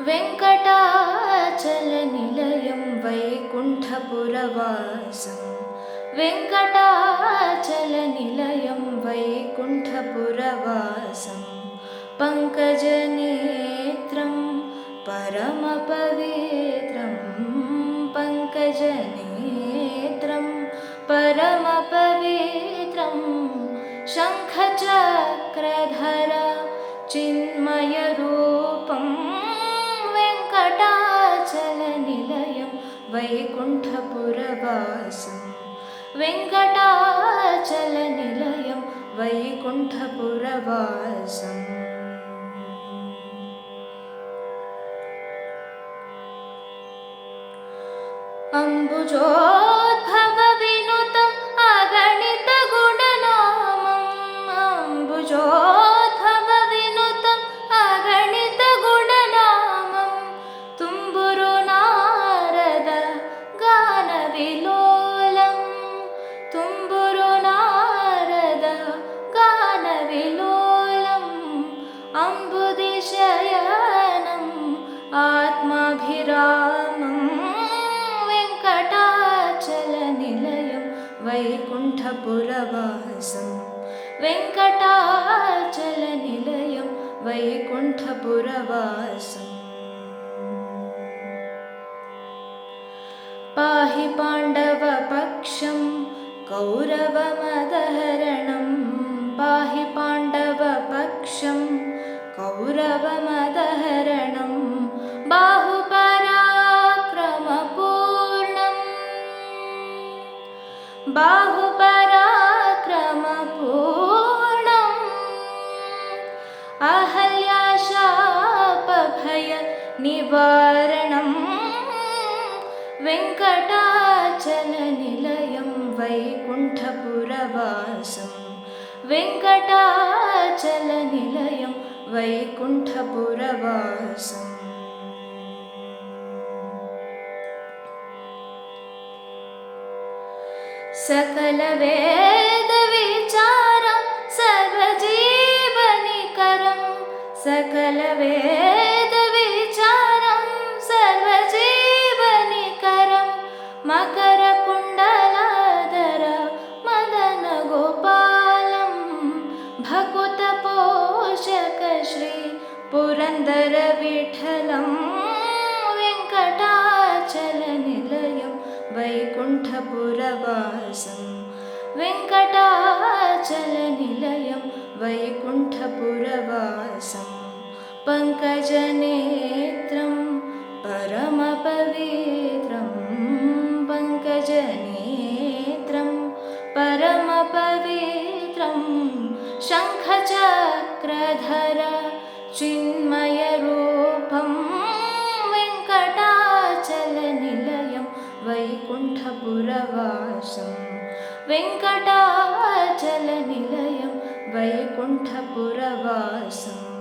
वेङ्कटाचलनिलयं वैकुण्ठपुरवासं वेङ्कटाचलनिलयं वैकुण्ठपुरवासं पङ्कजनेत्रं परमपवित्रं पङ्कजनेत्रं परमपवित्रं शङ्खचक्रधर चिन्मयरूपं वेङ्कटाचलनिलयं वैकुण्ठपुरवासं वेङ्कटाचलनिलयं वैकुण्ठपुरवासम् अम्बुजोद्भवविनुतम् अगणितगुणनामम् अम्बुजोद्भवविनुतम् अगणितगुणनामं तुम्बुरु नारद गानविलोलं तुम्बुरु नारद गानविलोलम् अम्बुदिशयनम् आत्माभिरामम् वेङ्कटाचलनिलयं वैकुण्ठपुरवासं वेङ्कटाचलनिलयं वैकुण्ठपुरवासम् पाहि पाण्डवपक्षं कौरवमदहरणं पाहि पाण्डवपक्षं कौरवमदहरणं बाहुपराक्रमपूर्णं बाहुपराक्रमपूर्णम् अहल्याशापभयनिवारणं वेङ्कटाचलनिलयं वैकुण्ठपुरवासं वेङ्कटाचलनिलयं वैकुण्ठपुरवासम् सकलवेदविचारं सर्वजीवनिकरं सकलवेदविचारं सर्वजीवनिकरं मकरकुण्डलाधर मदनगोपालं भकुतपोषक श्री पुरन्दरविठलं वेङ्कटाचलनिलयं वैकुण्ठपुरवासं वेङ्कटाचलनिलयं वैकुण्ठपुरवासं पङ्कजनेत्रं परमपवित्रं पङ्कजनेत्रं परमपवित्रं शङ्खचक्रधर चिन्मयरूपं वेङ्कटाचलनिलयं वैकुण्ठपुरवासं वेङ्कटाचलनिलयं वैकुण्ठपुरवासम्।